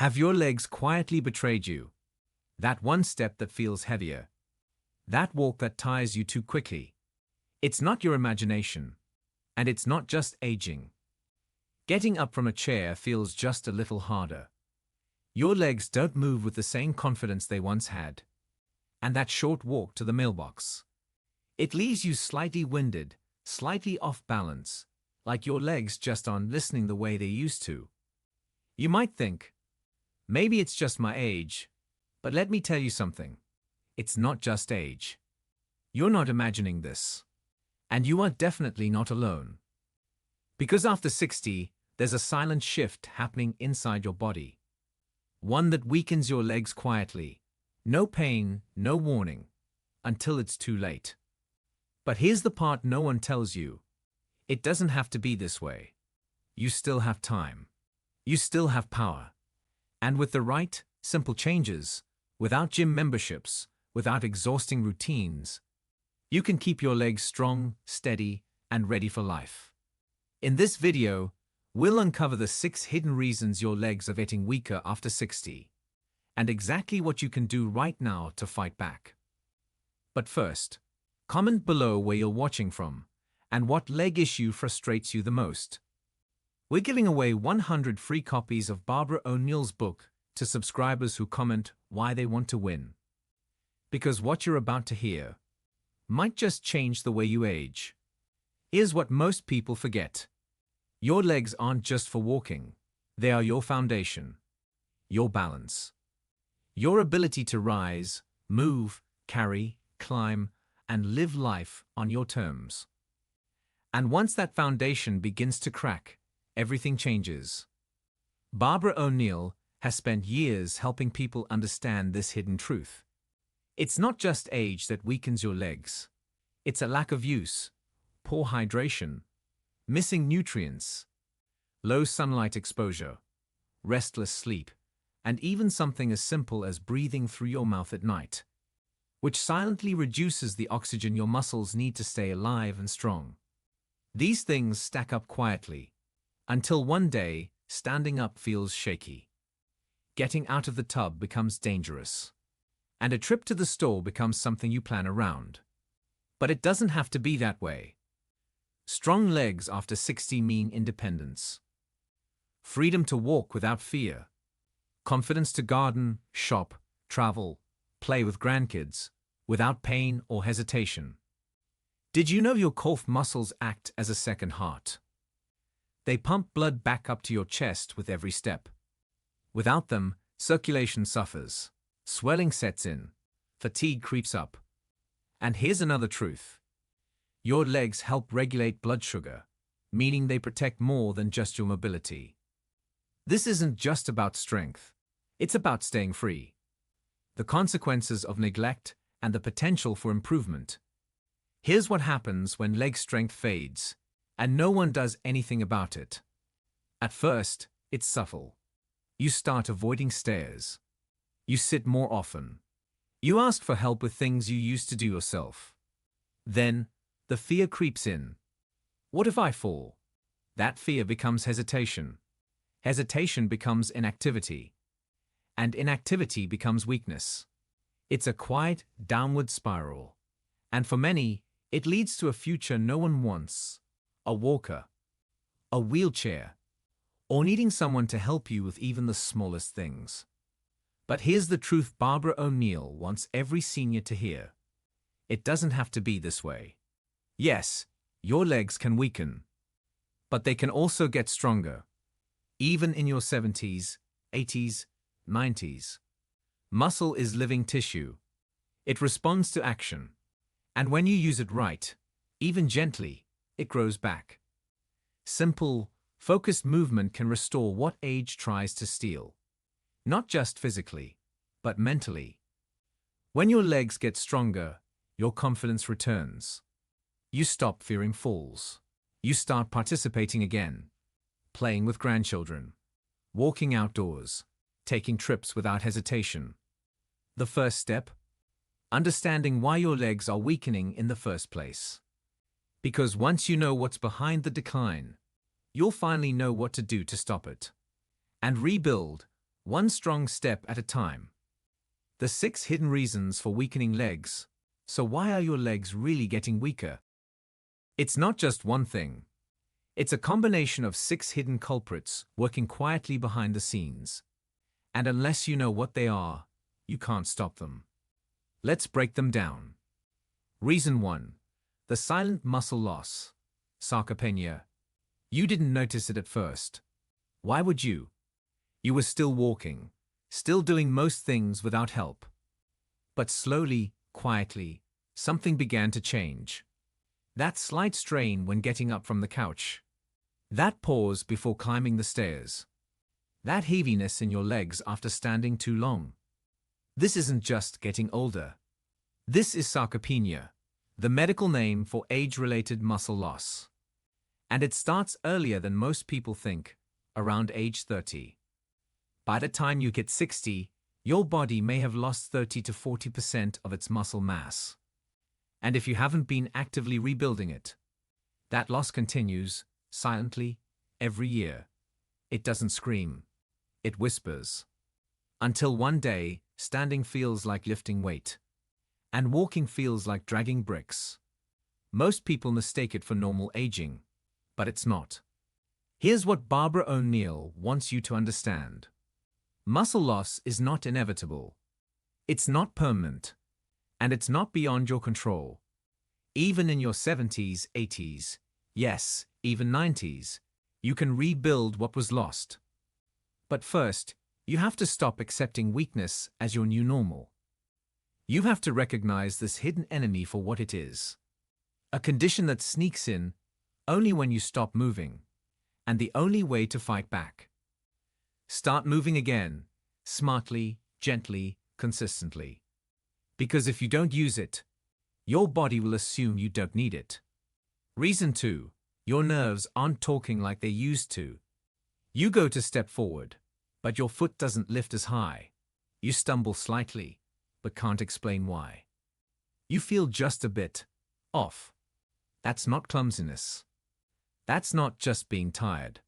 Have your legs quietly betrayed you? That one step that feels heavier. That walk that tires you too quickly. It's not your imagination. And it's not just aging. Getting up from a chair feels just a little harder. Your legs don't move with the same confidence they once had. And that short walk to the mailbox. It leaves you slightly winded, slightly off balance, like your legs just aren't listening the way they used to. You might think, maybe it's just my age, but let me tell you something. It's not just age. You're not imagining this. And you are definitely not alone. Because after 60, there's a silent shift happening inside your body. One that weakens your legs quietly. No pain, no warning, until it's too late. But here's the part no one tells you. It doesn't have to be this way. You still have time. You still have power. And with the right, simple changes, without gym memberships, without exhausting routines, you can keep your legs strong, steady, and ready for life. In this video, we'll uncover the 6 hidden reasons your legs are getting weaker after 60, and exactly what you can do right now to fight back. But first, comment below where you're watching from, and what leg issue frustrates you the most. We're giving away 100 free copies of Barbara O'Neill's book to subscribers who comment why they want to win. Because what you're about to hear might just change the way you age. Here's what most people forget. Your legs aren't just for walking. They are your foundation, your balance, your ability to rise, move, carry, climb, and live life on your terms. And once that foundation begins to crack, everything changes. Barbara O'Neill has spent years helping people understand this hidden truth. It's not just age that weakens your legs. It's a lack of use, poor hydration, missing nutrients, low sunlight exposure, restless sleep, and even something as simple as breathing through your mouth at night, which silently reduces the oxygen your muscles need to stay alive and strong. These things stack up quietly, until one day, standing up feels shaky. Getting out of the tub becomes dangerous. And a trip to the store becomes something you plan around. But it doesn't have to be that way. Strong legs after 60 mean independence. Freedom to walk without fear. Confidence to garden, shop, travel, play with grandkids, without pain or hesitation. Did you know your calf muscles act as a second heart? They pump blood back up to your chest with every step. Without them, circulation suffers. Swelling sets in, fatigue creeps up. And here's another truth. Your legs help regulate blood sugar, meaning they protect more than just your mobility. This isn't just about strength. It's about staying free. The consequences of neglect and the potential for improvement. Here's what happens when leg strength fades, and no one does anything about it. At first, it's subtle. You start avoiding stairs. You sit more often. You ask for help with things you used to do yourself. Then, the fear creeps in. What if I fall? That fear becomes hesitation. Hesitation becomes inactivity. And inactivity becomes weakness. It's a quiet, downward spiral. And for many, it leads to a future no one wants. A walker, a wheelchair, or needing someone to help you with even the smallest things. But here's the truth Barbara O'Neill wants every senior to hear. It doesn't have to be this way. Yes, your legs can weaken, but they can also get stronger. Even in your 70s, 80s, 90s. Muscle is living tissue. It responds to action. And when you use it right, even gently, it grows back. Simple, focused movement can restore what age tries to steal. Not just physically, but mentally. When your legs get stronger, your confidence returns. You stop fearing falls. You start participating again. Playing with grandchildren. Walking outdoors. Taking trips without hesitation. The first step? Understanding why your legs are weakening in the first place. Because once you know what's behind the decline, you'll finally know what to do to stop it. And rebuild, one strong step at a time. The 6 hidden reasons for weakening legs. So why are your legs really getting weaker? It's not just one thing. It's a combination of 6 hidden culprits working quietly behind the scenes. And unless you know what they are, you can't stop them. Let's break them down. Reason 1. The silent muscle loss. Sarcopenia. You didn't notice it at first. Why would you? You were still walking, still doing most things without help. But slowly, quietly, something began to change. That slight strain when getting up from the couch. That pause before climbing the stairs. That heaviness in your legs after standing too long. This isn't just getting older. This is sarcopenia, the medical name for age-related muscle loss. And it starts earlier than most people think, around age 30. By the time you get 60, your body may have lost 30 to 40% of its muscle mass. And if you haven't been actively rebuilding it, that loss continues, silently, every year. It doesn't scream. It whispers. Until one day, standing feels like lifting weight. And walking feels like dragging bricks. Most people mistake it for normal aging, but it's not. Here's what Barbara O'Neill wants you to understand. Muscle loss is not inevitable. It's not permanent. And it's not beyond your control. Even in your 70s, 80s, yes, even 90s, you can rebuild what was lost. But first, you have to stop accepting weakness as your new normal. You have to recognize this hidden enemy for what it is. A condition that sneaks in only when you stop moving, and the only way to fight back. Start moving again, smartly, gently, consistently. Because if you don't use it, your body will assume you don't need it. Reason 2. Your nerves aren't talking like they used to. You go to step forward, but your foot doesn't lift as high. You stumble slightly, but can't explain why. You feel just a bit off. That's not clumsiness. That's not just being tired.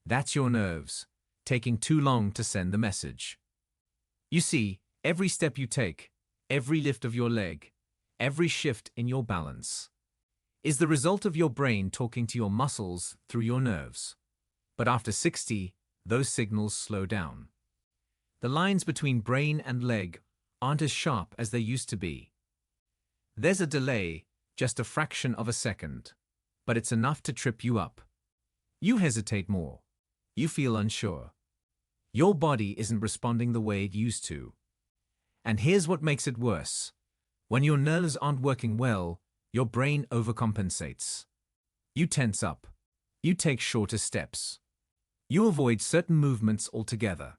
That's your nerves taking too long to send the message. You see, every step you take, every lift of your leg, every shift in your balance, is the result of your brain talking to your muscles through your nerves. But after 60, those signals slow down. The lines between brain and leg aren't as sharp as they used to be. There's a delay, just a fraction of a second, but it's enough to trip you up. You hesitate more. You feel unsure. Your body isn't responding the way it used to. And here's what makes it worse. When your nerves aren't working well, your brain overcompensates. You tense up. You take shorter steps. You avoid certain movements altogether.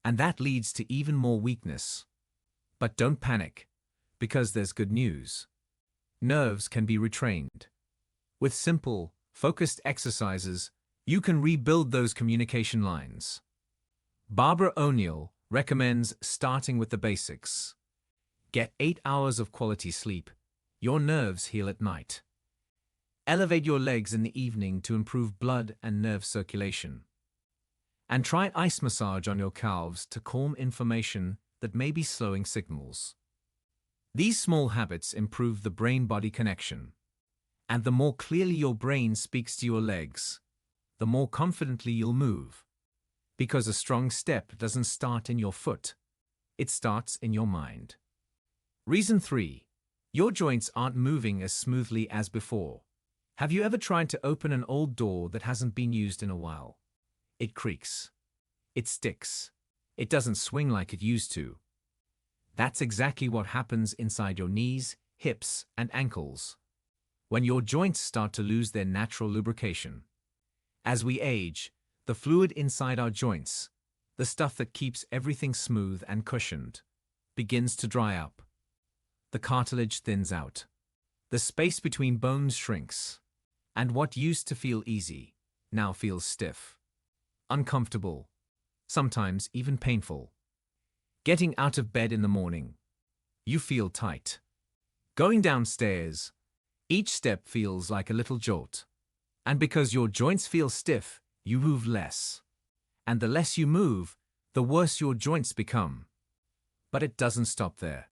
And that leads to even more weakness. But don't panic, because there's good news. Nerves can be retrained. With simple, focused exercises, you can rebuild those communication lines. Barbara O'Neill recommends starting with the basics. Get 8 hours of quality sleep. Your nerves heal at night. Elevate your legs in the evening to improve blood and nerve circulation. And try ice massage on your calves to calm inflammation that may be slowing signals. These small habits improve the brain-body connection. And the more clearly your brain speaks to your legs, the more confidently you'll move. Because a strong step doesn't start in your foot, it starts in your mind. Reason 3. Your joints aren't moving as smoothly as before. Have you ever tried to open an old door that hasn't been used in a while? It creaks. It sticks. It doesn't swing like it used to. That's exactly what happens inside your knees, hips, and ankles. When your joints start to lose their natural lubrication. As we age, the fluid inside our joints, the stuff that keeps everything smooth and cushioned, begins to dry up. The cartilage thins out. The space between bones shrinks. And what used to feel easy now feels stiff, uncomfortable, sometimes even painful. Getting out of bed in the morning, you feel tight. Going downstairs, each step feels like a little jolt. And because your joints feel stiff, you move less. And the less you move, the worse your joints become. But it doesn't stop there.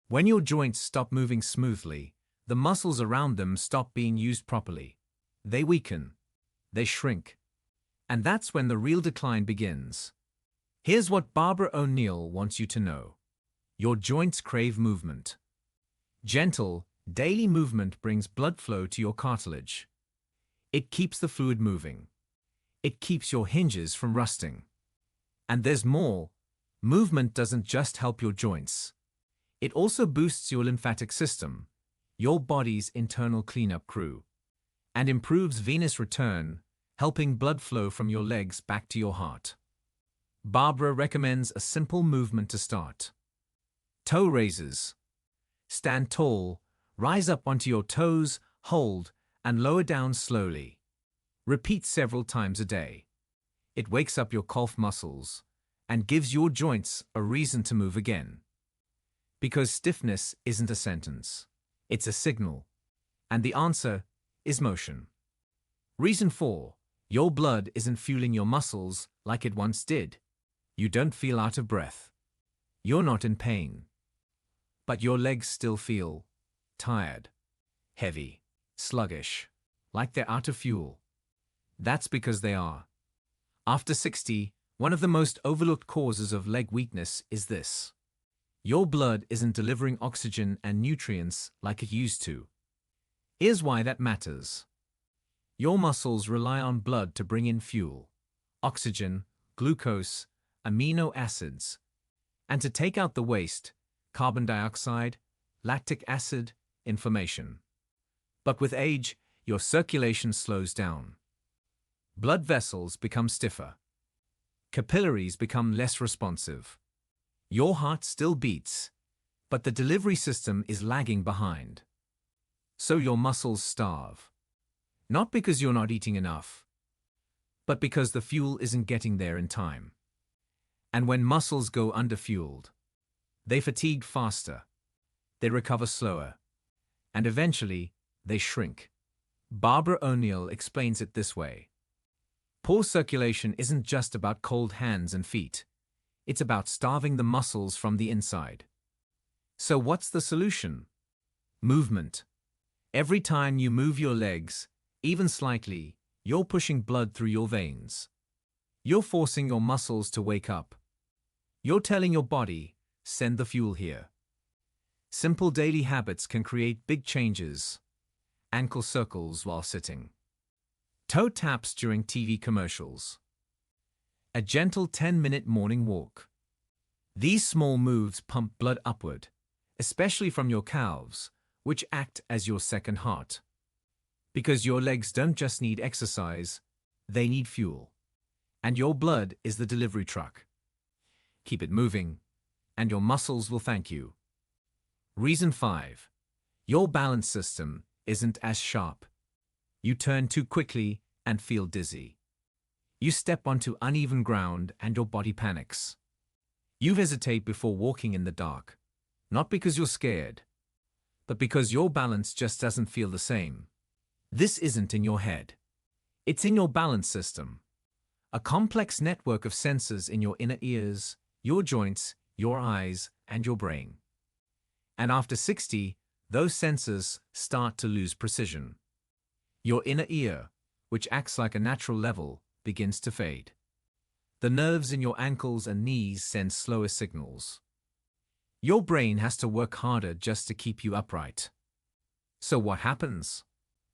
When your joints stop moving smoothly, the muscles around them stop being used properly. They weaken. They shrink. And that's when the real decline begins. Here's what Barbara O'Neill wants you to know. Your joints crave movement. Gentle, daily movement brings blood flow to your cartilage. It keeps the fluid moving. It keeps your hinges from rusting. And there's more. Movement doesn't just help your joints. It also boosts your lymphatic system, your body's internal cleanup crew, and improves venous return, helping blood flow from your legs back to your heart. Barbara recommends a simple movement to start. Toe raises. Stand tall, rise up onto your toes, hold, and lower down slowly. Repeat several times a day. It wakes up your calf muscles and gives your joints a reason to move again. Because stiffness isn't a sentence, it's a signal. And the answer is motion. Reason 4. Your blood isn't fueling your muscles like it once did. You don't feel out of breath. You're not in pain. But your legs still feel tired, heavy, sluggish, like they're out of fuel. That's because they are. After 60, one of the most overlooked causes of leg weakness is this. Your blood isn't delivering oxygen and nutrients like it used to. Here's why that matters. Your muscles rely on blood to bring in fuel, oxygen, glucose, amino acids, and to take out the waste, carbon dioxide, lactic acid, inflammation. But with age, your circulation slows down. Blood vessels become stiffer. Capillaries become less responsive. Your heart still beats, but the delivery system is lagging behind. So your muscles starve. Not because you're not eating enough, but because the fuel isn't getting there in time. And when muscles go underfueled, they fatigue faster, they recover slower, and eventually they shrink. Barbara O'Neill explains it this way. Poor circulation isn't just about cold hands and feet. It's about starving the muscles from the inside. So what's the solution? Movement. Every time you move your legs, even slightly, you're pushing blood through your veins. You're forcing your muscles to wake up. You're telling your body, send the fuel here. Simple daily habits can create big changes. Ankle circles while sitting. Toe taps during TV commercials. A gentle 10-minute morning walk. These small moves pump blood upward, especially from your calves, which act as your second heart. Because your legs don't just need exercise, they need fuel. And your blood is the delivery truck. Keep it moving, and your muscles will thank you. Reason 5. Your balance system isn't as sharp. You turn too quickly and feel dizzy. You step onto uneven ground and your body panics. You hesitate before walking in the dark, not because you're scared, but because your balance just doesn't feel the same. This isn't in your head. It's in your balance system. A complex network of sensors in your inner ears, your joints, your eyes, and your brain. And after 60, those sensors start to lose precision. Your inner ear, which acts like a natural level, begins to fade. The nerves in your ankles and knees send slower signals. Your brain has to work harder just to keep you upright. So what happens?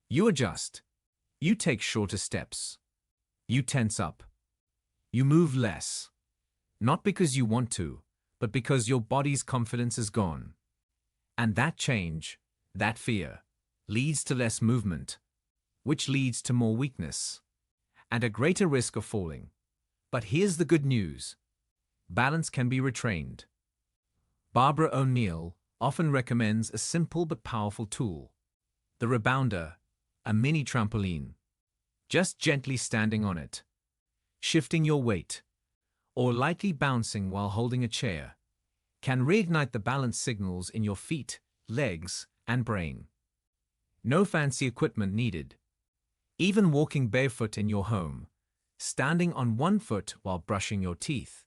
You adjust. You take shorter steps. You tense up. You move less. Not because you want to, but because your body's confidence is gone. And that change, that fear, leads to less movement, which leads to more weakness and a greater risk of falling. But here's the good news. Balance can be retrained. Barbara O'Neill often recommends a simple but powerful tool. The rebounder, a mini trampoline. Just gently standing on it, shifting your weight, or lightly bouncing while holding a chair, can reignite the balance signals in your feet, legs, and brain. No fancy equipment needed. Even walking barefoot in your home, standing on one foot while brushing your teeth,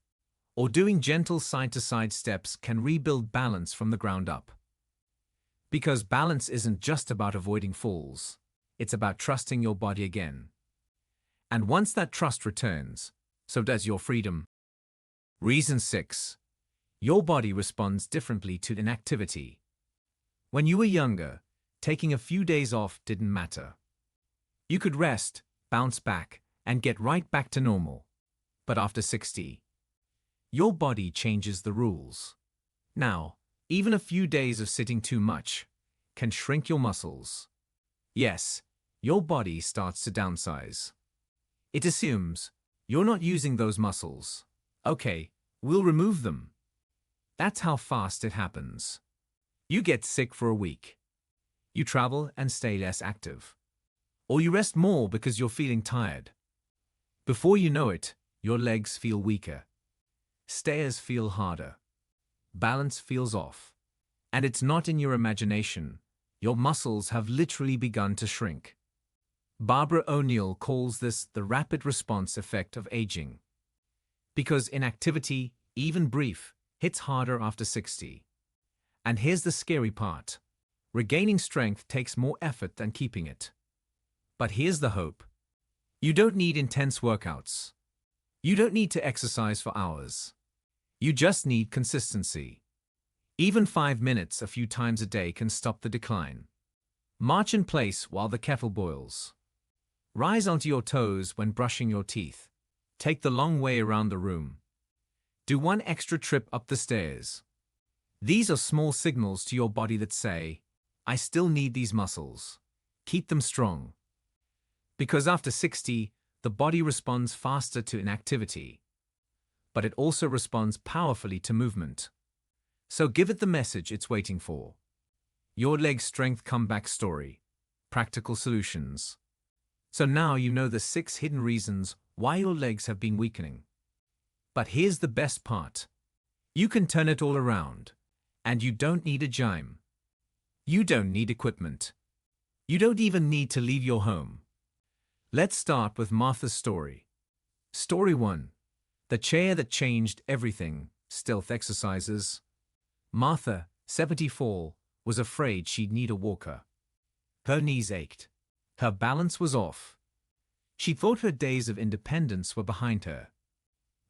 or doing gentle side-to-side steps can rebuild balance from the ground up. Because balance isn't just about avoiding falls, it's about trusting your body again. And once that trust returns, so does your freedom. Reason 6. Your body responds differently to inactivity. When you were younger, taking a few days off didn't matter. You could rest, bounce back, and get right back to normal. But after 60, your body changes the rules. Now, even a few days of sitting too much can shrink your muscles. Yes, your body starts to downsize. It assumes you're not using those muscles. Okay, we'll remove them. That's how fast it happens. You get sick for a week. You travel and stay less active. Or you rest more because you're feeling tired. Before you know it, your legs feel weaker. Stairs feel harder. Balance feels off. And it's not in your imagination. Your muscles have literally begun to shrink. Barbara O'Neill calls this the rapid response effect of aging. Because inactivity, even brief, hits harder after 60. And here's the scary part. Regaining strength takes more effort than keeping it. But here's the hope. You don't need intense workouts. You don't need to exercise for hours. You just need consistency. Even 5 minutes a few times a day can stop the decline. March in place while the kettle boils. Rise onto your toes when brushing your teeth. Take the long way around the room. Do one extra trip up the stairs. These are small signals to your body that say, I still need these muscles. Keep them strong. Because after 60, the body responds faster to inactivity. But it also responds powerfully to movement. So give it the message it's waiting for. Your leg strength comeback story. Practical solutions. So now you know the 6 hidden reasons why your legs have been weakening. But here's the best part. You can turn it all around. And you don't need a gym. You don't need equipment. You don't even need to leave your home. Let's start with Martha's story. Story 1. The chair that changed everything, stealth exercises. Martha, 74, was afraid she'd need a walker. Her knees ached. Her balance was off. She thought her days of independence were behind her.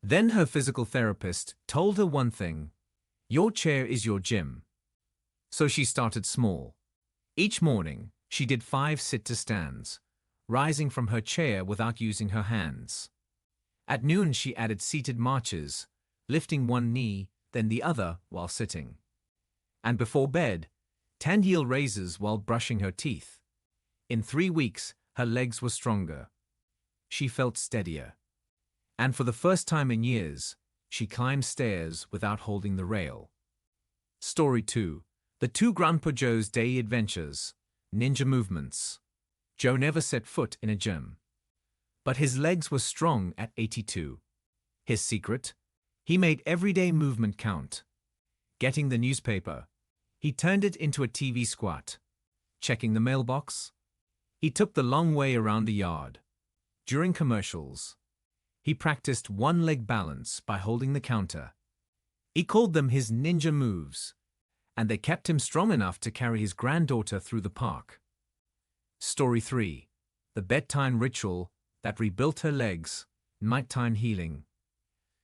Then her physical therapist told her one thing: your chair is your gym. So she started small. Each morning, she did 5 sit-to-stands, rising from her chair without using her hands. At noon, she added seated marches, lifting one knee, then the other while sitting. And before bed, 10 heel raises while brushing her teeth. In 3 weeks, her legs were stronger. She felt steadier. And for the first time in years, she climbed stairs without holding the rail. Story 2. The 2 Grandpa Joe's daily adventures. Ninja movements. Joe never set foot in a gym. But his legs were strong at 82. His secret? He made everyday movement count. Getting the newspaper. He turned it into a TV squat. Checking the mailbox. He took the long way around the yard. During commercials, he practiced one-leg balance by holding the counter. He called them his ninja moves, and they kept him strong enough to carry his granddaughter through the park. Story 3. The bedtime ritual that rebuilt her legs, nighttime healing.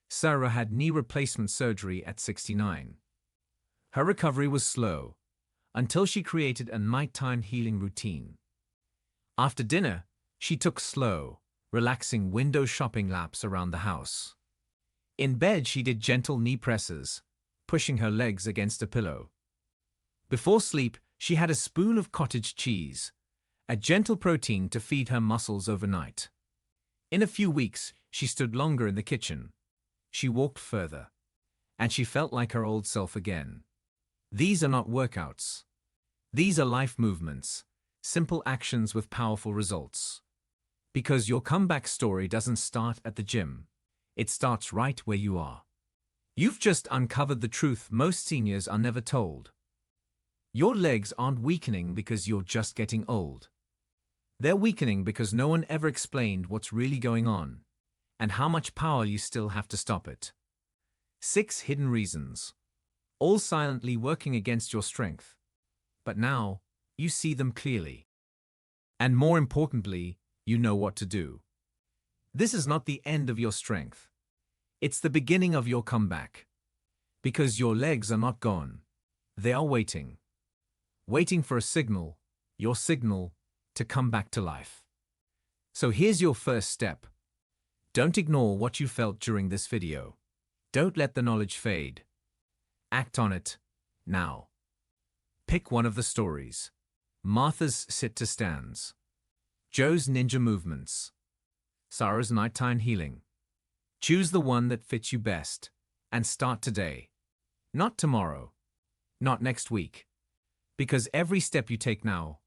Sarah had knee replacement surgery at 69. Her recovery was slow, until she created a nighttime healing routine. After dinner, she took slow, relaxing window shopping laps around the house. In bed, she did gentle knee presses, pushing her legs against a pillow. Before sleep, she had a spoon of cottage cheese, a gentle protein to feed her muscles overnight. In a few weeks, she stood longer in the kitchen. She walked further, and she felt like her old self again. These are not workouts. These are life movements, simple actions with powerful results. Because your comeback story doesn't start at the gym. It starts right where you are. You've just uncovered the truth most seniors are never told. Your legs aren't weakening because you're just getting old. They're weakening because no one ever explained what's really going on, and how much power you still have to stop it. 6 hidden reasons, all silently working against your strength. But now, you see them clearly. And more importantly, you know what to do. This is not the end of your strength. It's the beginning of your comeback. Because your legs are not gone. They are waiting. Waiting for a signal, your signal, to come back to life. So here's your first step. Don't ignore what you felt during this video. Don't let the knowledge fade. Act on it, now. Pick one of the stories. Martha's sit-to-stands. Joe's ninja movements. Sarah's nighttime healing. Choose the one that fits you best, and start today. Not tomorrow. Not next week. Because every step you take now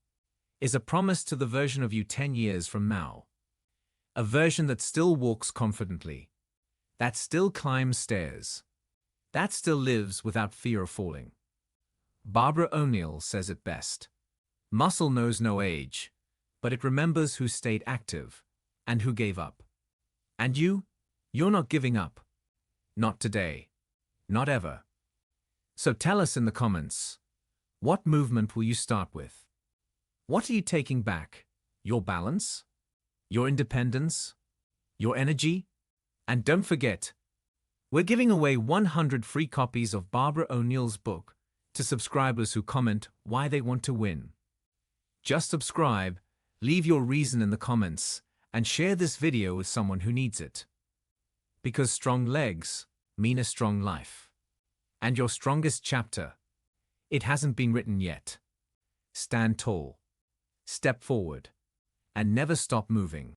is a promise to the version of you 10 years from now. A version that still walks confidently. That still climbs stairs. That still lives without fear of falling. Barbara O'Neill says it best. Muscle knows no age, but it remembers who stayed active and who gave up. And you're not giving up. Not today. Not ever. So tell us in the comments, what movement will you start with? What are you taking back? Your balance? Your independence? Your energy? And don't forget, we're giving away 100 free copies of Barbara O'Neill's book to subscribers who comment why they want to win. Just subscribe, leave your reason in the comments, and share this video with someone who needs it. Because strong legs mean a strong life. And your strongest chapter, it hasn't been written yet. Stand tall, step forward, and never stop moving.